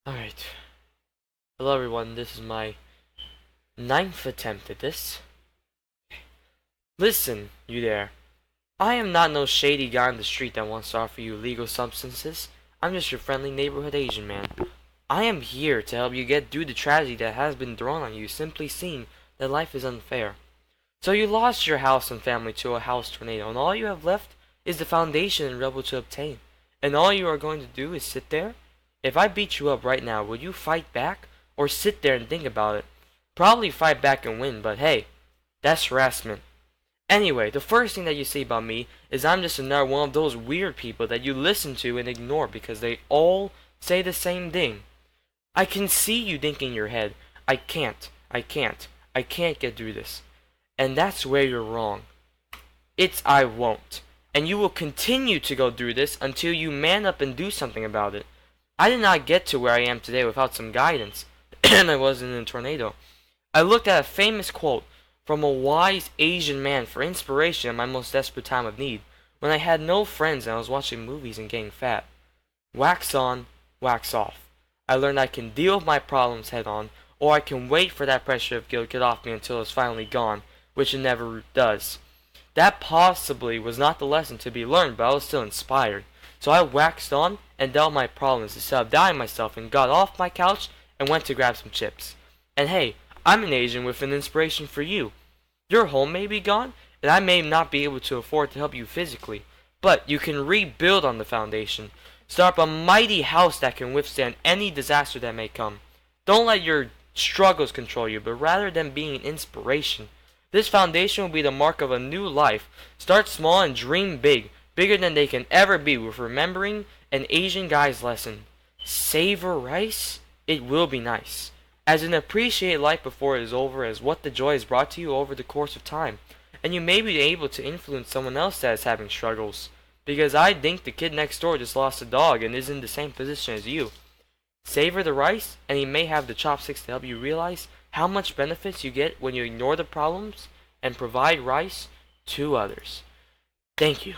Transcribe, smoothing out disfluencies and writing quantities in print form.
Alright. Hello everyone, this is my ninth attempt at this. Listen, you there. I am not no shady guy on the street that wants to offer you illegal substances. I'm just your friendly neighborhood Asian man. I am here to help you get through the tragedy that has been thrown on you, simply seeing that life is unfair. So you lost your house and family to a house tornado, and all you have left is the foundation and rubble to obtain. And all you are going to do is sit there? If I beat you up right now, would you fight back? Or sit there and think about it? Probably fight back and win, but hey, that's harassment. Anyway, the first thing that you see about me is I'm just another one of those weird people that you listen to and ignore because they all say the same thing. I can see you thinking in your head, I can't get through this. And that's where you're wrong. It's I won't. And you will continue to go through this until you man up and do something about it. I did not get to where I am today without some guidance, and I wasn't in a tornado. I looked at a famous quote from a wise Asian man for inspiration in my most desperate time of need, when I had no friends and I was watching movies and getting fat. Wax on, wax off. I learned I can deal with my problems head on, or I can wait for that pressure of guilt to get off me until it's finally gone, which it never does. That possibly was not the lesson to be learned, but I was still inspired. So I waxed on and dealt my problems instead of doubting myself and got off my couch and went to grab some chips. And hey, I'm an Asian with an inspiration for you. Your home may be gone, and I may not be able to afford to help you physically, but you can rebuild on the foundation. Start up a mighty house that can withstand any disaster that may come. Don't let your struggles control you, but rather than being an inspiration. This foundation will be the mark of a new life. Start small and dream big, bigger than they can ever be, with remembering an Asian guy's lesson. Savor rice? It will be nice. As in appreciate life before it is over as what the joy has brought to you over the course of time. And you may be able to influence someone else that is having struggles. Because I think the kid next door just lost a dog and is in the same position as you. Savor the rice, and he may have the chopsticks to help you realize how much benefits you get when you ignore the problems and provide rice to others. Thank you.